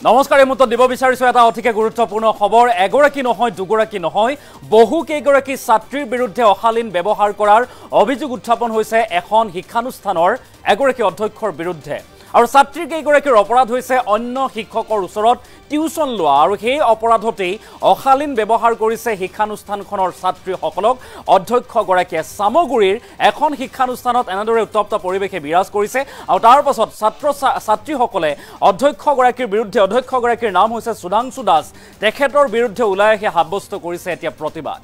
নমস্কাৰ এই মুহূৰ্তত দিব বিচাৰিছো এটা অতিকে গুৰুত্বপূৰ্ণ খবৰ এগৰাকী নহয় দুগৰাকী নহয় বহু কেইগৰাকী ছাত্ৰীৰ বিৰুদ্ধে অশালীন ব্যৱহাৰ কৰাৰ অভিযোগ উত্থাপন হৈছে এখন শিক্ষানুষ্ঠানৰ এগৰাকী অধ্যক্ষৰ বিৰুদ্ধে আৰু ছাত্ৰী কেইগৰাকীৰ অপৰাধ হৈছে অন্য শিক্ষকৰ ওচৰত টিউচন লোৱা আৰু সেই অপৰাধতেই অশালীন ব্যৱহাৰ কৰিছে শিক্ষানুষ্ঠানখনৰ ছাত্ৰীসকলক অধ্যক্ষগৰাকীয়ে সামগুৰিৰ এখন শিক্ষানুষ্ঠানত এনেদৰে উত্তপ্ত পৰিৱেশে বিৰাজ কৰিছে আৰু তাৰ পাছত ছাত্ৰীসকলে অধ্যক্ষগৰাকীৰ বিৰুদ্ধে অধ্যক্ষগৰাকীৰ নাম হৈছে সুধাংশু দাস তেখেতৰ বিৰুদ্ধে ওলাই আহি সাব্যস্ত কৰিছে এতিয়া প্ৰতিবাদ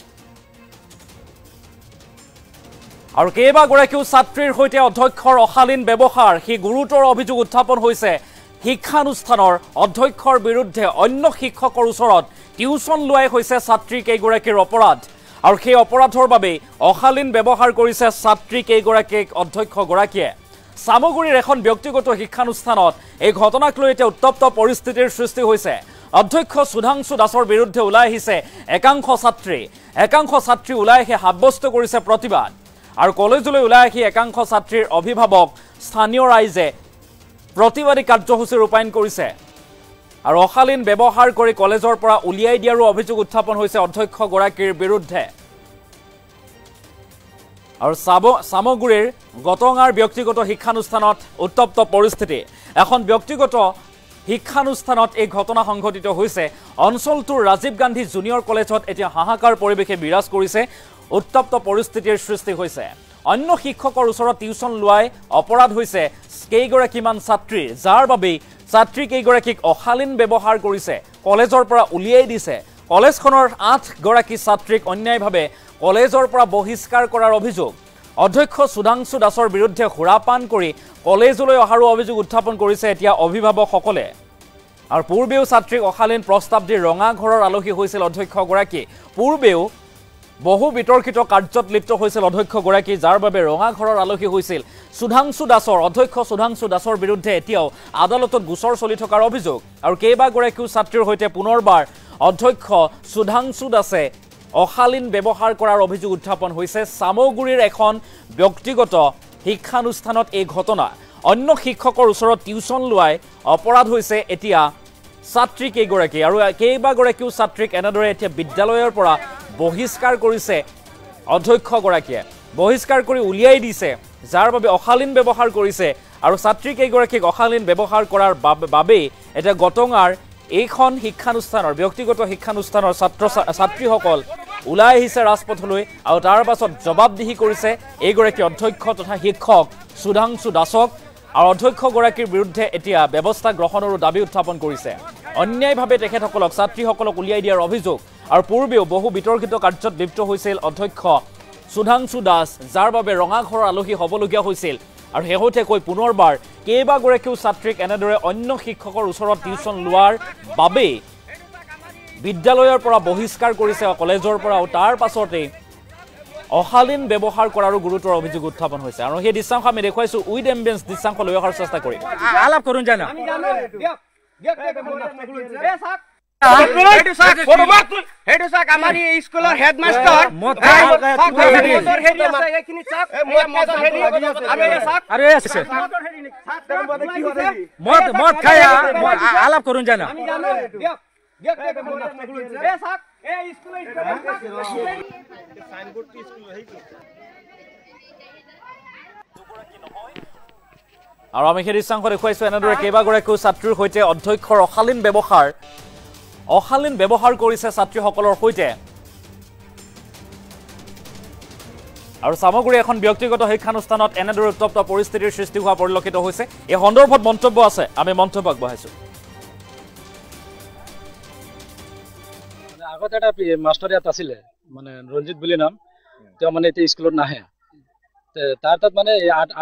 আৰু কেইবাগৰাকীও ছাত্ৰীৰ সৈতে অধ্যক্ষৰ অশালীন ব্যৱহাৰ সেই গুৰুতৰ অভিযোগ উত্থাপন হৈছে শিক্ষানুষ্ঠানৰ অধ্যক্ষৰ বিৰুদ্ধে অন্য শিক্ষকৰ ওচৰত টিউচন লোৱাই হৈছে ছাত্ৰী কেইগৰাকীৰ অপৰাধ আৰু সেই অপৰাধৰ বাবে অশালীন ব্যৱহাৰ কৰিছে ছাত্ৰী কেইগৰাকীক অধ্যক্ষগৰাকীয়ে সামগুৰিৰ এখন ব্যক্তিগত শিক্ষানুষ্ঠানত এই ঘটনাক লৈ এতিয়া উত্তপ্ত পৰিস্থিতিৰ সৃষ্টি হৈছে অধ্যক্ষ সুধাংশু দাসৰ বিৰুদ্ধে ওলাই আহিছে একাংশ ছাত্ৰী ওলাই আহি সাব্যস্ত কৰিছে প্ৰতিবাদ আৰু কলেজলৈ ওলাই আহি একাংশ ছাত্ৰীৰ অভিভাৱক স্থানীয় ৰাইজে প্ৰতিবাদী কাৰ্যসূচী ৰূপায়ণ কৰিছে আৰু অশালীন ব্যৱহাৰ কৰি কলেজৰ পৰা উলিয়াই দিয়াৰো অভিযোগ উত্থাপন হৈছে অধ্যক্ষগৰাকীৰ বিৰুদ্ধে আৰু সামগুৰিৰ গটঙাৰ ব্যক্তিগত শিক্ষানুষ্ঠানত উত্তপ্ত পৰিস্থিতি এখন ব্যক্তিগত শিক্ষানুষ্ঠানত এই ঘটনা সংঘটিত হৈছে অঞ্চলটোৰ ৰাজীৱ গান্ধী জুনিয়ৰ কলেজত এতিয়া হাহাকাৰ পৰিৱেশে বিৰাজ কৰিছে উত্তপ্ত পৰিস্থিতিৰ সৃষ্টি হৈছে অন্য শিক্ষকৰ ওচৰত টিউচন লোৱাই অপৰাধ হৈছে কেইগৰাকীমান ছাত্ৰী যাৰ বাবে ছাত্ৰী কেইগৰাকীক অশালীন ব্যৱহাৰ কৰিছে কলেজৰ পৰা উলিয়াই দিছে কলেজখনৰ 8 গৰাকী ছাত্ৰীক অন্যায়ভাৱে কলেজৰ পৰা বহিষ্কাৰ কৰাৰ অভিযোগ অধ্যক্ষ সুধাংশু দাসৰ বিৰুদ্ধে হুৰাপান কৰি কলেজলৈ অহাৰো অভিযোগ উত্থাপন কৰিছে এতিয়া অভিভাৱকসকলে আৰু পূৰ্বেও ছাত্ৰীক অশালীন প্ৰস্তাৱ দি ৰঙা ঘৰৰ আলহী হৈছিল অধ্যক্ষগৰাকী পূৰ্বেও বহু বিতৰ্কিত কাৰ্যত লিপ্ত হৈছিল অধ্যক্ষগৰাকী যাৰ বাবে ৰঙা ঘৰৰ আলহী হৈছিল অধ্যক্ষ সুধাংশু দাসৰ বিৰুদ্ধে এতিয়াও আদালতত গোচৰ চলি থকাৰ অভিযোগ আৰু কেইবাগৰাকীও ছাত্ৰীৰ সৈতে পুনৰবাৰ অধ্যক্ষ সুধাংশু দাসে অশালীন ব্যৱহাৰ কৰাৰ অভিযোগ উত্থাপন হৈছে সামগুৰিৰ এখন ব্যক্তিগত শিক্ষানুষ্ঠানত এই ঘটনা অন্য শিক্ষকৰ ওচৰত টিউচন লোৱাই অপৰাধ হৈছে এতিয়া ছাত্ৰী কেইগৰাকী আৰু কেইবাগৰাকীও ছাত্ৰীক এনেদৰে এতিয়া বিদ্যালয়ৰ পৰা বহিষ্কাৰ কৰিছে অধ্যক্ষগৰাকীয়ে বহিষ্কাৰ কৰি উলিয়াই দিছে যাৰ বাবে অশালীন ব্যৱহাৰ কৰিছে আৰু ছাত্ৰী কেইগৰাকীক অশালীন ব্যৱহাৰ কৰাৰ বাবে এটা গটঙাৰ এইখন শিক্ষানুষ্ঠানৰ ব্যক্তিগত শিক্ষানুষ্ঠানৰ ছাত্ৰীসকল ওলাই আহিছে ৰাজপথলৈ আৰু তাৰ পাছত জবাবদিহি কৰিছে এইগৰাকী অধ্যক্ষ তথা শিক্ষক সুধাংশু দাসক আৰু অধ্যক্ষগৰাকীৰ বিৰুদ্ধে এতিয়া ব্যৱস্থা গ্ৰহণৰো দাবী উত্থাপন কৰিছে অন্যায়ভাৱে তেখেতসকলক ছাত্ৰীসকলক উলিয়াই দিয়াৰ অভিযোগ আৰু পূৰ্বেও বহু বিতৰ্কিত কাৰ্যত লিপ্ত হৈছিল অধ্যক্ষ সুধাংশু দাস যাৰ বাবে ৰঙা ঘৰৰ আলহী হ'বলগীয়া হৈছিল আৰু শেহতীয়াকৈ পুনৰবাৰ কেইবাগৰাকীও ছাত্ৰীক এনেদৰে অন্য শিক্ষকৰ ওচৰত টিউচন লোৱাৰ বাবে বিদ্যালয়ৰ পৰা বহিষ্কাৰ কৰিছে কলেজৰ পৰা আৰু তাৰ পাছতে অশালীন ব্যৱহাৰ কৰাৰো গুৰুতৰ অভিযোগ উত্থাপন হৈছে আৰু সেই দৃশ্যাংশ আমি দেখুৱাইছো উইথ এম্বিয়েন্স দৃশ্যাংশ লৈ অহাৰ চেষ্টা কৰিম আলাপ কৰোঁ জানা আমাৰ স্কুলৰ হেডমাষ্টাৰ আলাপ কৰোঁ জানা আৰু আমি সেই দৃশ্যাংশ দেখুৱাইছো এনেদৰে কেইবাগৰাকীও ছাত্ৰীৰ সৈতে অধ্যক্ষৰ অশালীন ব্যৱহাৰ কৰিছে ছাত্ৰীসকলৰ সৈতে আৰু সামগুৰি এখন ব্যক্তিগত শিক্ষানুষ্ঠানত এনেদৰে উত্তপ্ত পৰিস্থিতিৰ সৃষ্টি হোৱা পৰিলক্ষিত হৈছে এই সন্দৰ্ভত মন্তব্য আছে আমি মন্তব্য আগবঢ়াইছো আগতে এটা মাষ্টৰ ইয়াত আছিলে মানে ৰঞ্জিত বুলি নাম তেওঁ মানে এতিয়া স্কুলত নাহে তাৰ তাত মানে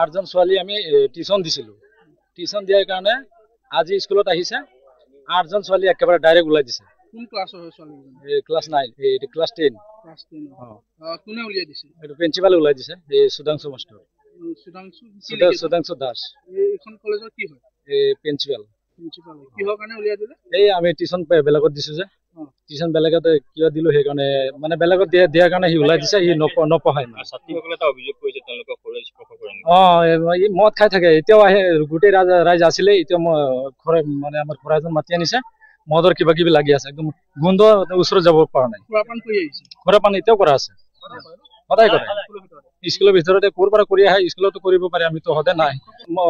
8জন ছোৱালী আমি টিউচন দিছিলোঁ টিউচন দিয়াৰ কাৰণে আজি স্কুলত আহিছে 8জন ছোৱালী একেবাৰে ডাইৰেক্ট ওলাই দিছে কোন ক্লাছৰ ছোৱালী ক্লাছ 9 এই ক্লাছ 10 কোনে উলিয়াই দিছে এইটো প্ৰিন্সিপালে ওলাই দিছে এই সুধাংশু মাষ্টৰ সুধাংশু দাস এইখন কলেজৰ কি হয় এই প্ৰিন্সিপাল কিহৰ কাৰণে উলিয়াই দিলে এই আমি টিউচন বেলেগত দিছো যে টিউশ্যন বেলেগত কিয় দিলো সেইকাৰণে মানে বেলেগত দিয়াৰ কাৰণে সি ওলাই দিছে, সি নপঢ়ায় মানে। ছাত্ৰীসকলে এটা অভিযোগ কৰিছে তেওঁলোকক সৰু স্পৰ্শ কৰে নেকি? ই মদ খাই থাকে, এতিয়াও আহে, গোটেই ৰাইজ আছিলে, এতিয়া মই মানে আমাৰ খুৰা এজন মাতি আনিছে, মদৰ কিবা কিবি লাগি আছে, একদম গোন্ধ ওচৰত যাব পৰা নাই। সুৰাপান কৰি আহিছে, সুৰাপান এতিয়াও কৰা আছে, সদায় কৰে। স্কুলৰ ভিতৰতে ক'ৰ পৰা কৰি আহে, স্কুলতো কৰিব পাৰে, আমিতো সদায় নাই।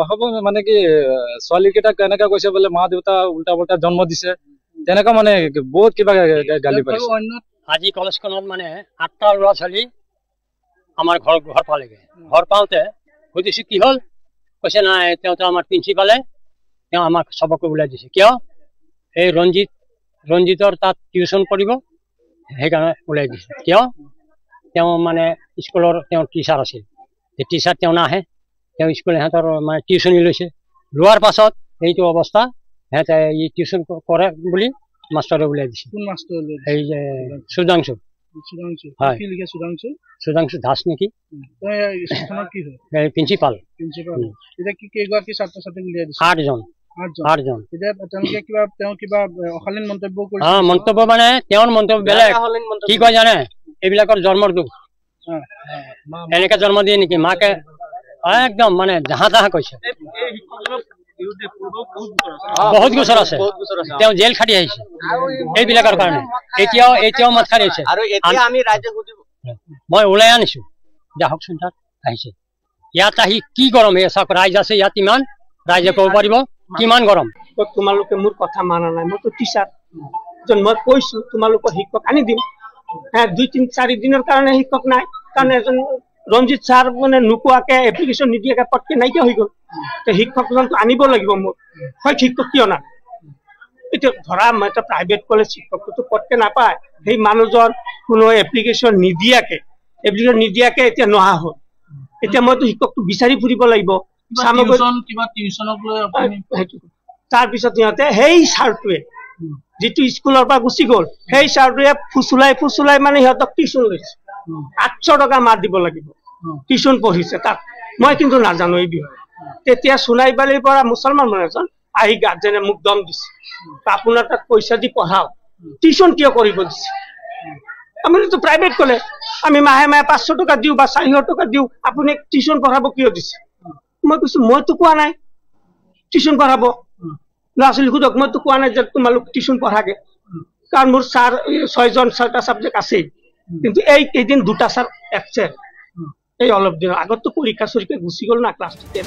হ'ব মানে কি ছোৱালী কেইটাক এনেকা কৈছে বোলে মা দেউতা উল্টা পুল্টা জন্ম দিছে, তেনেকা মানে বহুত কিবা গালি পাৰিছে। আজি কলেজখনত মানে 8টা ল'ৰা ছোৱালী আমাৰ ঘৰ পালেগে। ঘৰ পাওঁতে সুধিছো কি হ'ল, কৈছে নাই তেওঁ আমাৰ প্ৰিন্সিপালে তেওঁ আমাক চবকে ওলাই দিছে। কিয়? এই ৰঞ্জিতৰ তাত টিউশ্যন কৰিব, সেইকাৰণে ওলাই দিছে। কিয়? তেওঁ মানে স্কুলৰ তেওঁ টিচাৰ আছিল, সেই টিচাৰ তেওঁ নাহে, তেওঁ স্কুল সিহঁতৰ মানে টিউশ্যনি লৈছে। লোৱাৰ পাছত এইটো অৱস্থা, সিহঁতে ই টিউশ্যন কৰে বুলি মাষ্টৰে ওলাই দিছে। কোন মাষ্টৰ? এই যে সুধাংশু হয়, সুধাংশু দাস নেকি, প্ৰিন্সিপাল। এতিয়া কি কেইগৰাকী ছাত্ৰ ছাত্ৰীক উলিয়াই দিছে? 8জন। এতিয়া তেওঁলোকে কিবা অশালীন মন্তব্য কৰিছে? মন্তব্য মানে তেওঁৰ মন্তব্য বেলেগ। কি কয় জানে, এইবিলাকৰ জন্মৰ দুখ, এনেকে জন্ম দিয়ে নেকি মাকে, একদম মানে জাহা তাহা কৈছে। বহুত গোচৰ আছে, তেওঁ জেল খাটি আহিছে এইবিলাকৰ কাৰণে। এতিয়াও মাত খাটি আছে। মই ওলাই আনিছো, যাহকচোন তাত আহিছে। ইয়াত আহি কি গৰম, এই চাওক ৰাইজ আছে ইয়াত, ইমান ৰাইজে ক'ব পাৰিব কিমান গৰম। তোমালোকে মোৰ কথা মানা নাই, মইতো টিচাৰ, মই কৈছো তোমালোকৰ শিক্ষক আনি দিম। 2-3-4 দিনৰ কাৰণে শিক্ষক নাই, কাৰণ এজন ৰঞ্জিত ছাৰ মানে নোকোৱাকে এপ্লিকেশ্যন নিদিয়াকে পটকে নাইকিয়া হৈ গ'ল। শিক্ষকজনটো আনিব লাগিব মোক, হয় শিক্ষক কিয় নাই? এতিয়া ধৰা মই এটা প্ৰাইভেট কলেজ, শিক্ষকটো পটকে নাপায়। সেই মানুহজন কোনো এপ্লিকেশ্যন নিদিয়াকে এতিয়া নহা হ'ল। এতিয়া মইতো শিক্ষকটো বিচাৰি ফুৰিব লাগিব। তাৰপিছত সিহঁতে সেই ছাৰটোৱে যিটো স্কুলৰ পৰা গুচি গ'ল, সেই ছাৰটোৱে ফুচুলাই মানে সিহঁতক টিউশ্যন লৈছে। 800 টকা মাৰ দিব লাগিব, টিউশ্যন পঢ়িছে তাত। মই কিন্তু নাজানো এই বিষয়ে। তেতিয়া সোণাইবালিৰ পৰা মুছলমান মানুহ এজন আহি গাৰ্জেনে মোক দম দিছে, আপোনাৰ তাত পইচা দি পঢ়াও, টিউশ্যন কিয় কৰিব দিছে? আমিতো প্ৰাইভেট কলেজ, আমি মাহে 500 টকা দিওঁ বা 400 টকা দিওঁ, আপুনি টিউশ্যন পঢ়াব কিয় দিছে? মই কৈছো মইতো কোৱা নাই টিউশ্যন পঢ়াব, ল'ৰা ছোৱালী সোধক, মইতো কোৱা নাই যে তোমালোক টিউশ্যন পঢ়াগে, কাৰণ মোৰ ছাৰ 6টা ছাবজেক্ট আছেই, কিন্তু এই কেইদিন 2টা ছাৰ এবচেণ্ট। এই অলপ দিনৰ আগততো পৰীক্ষা চৰীক্ষা গুচি গ'ল না, ক্লাছ 10।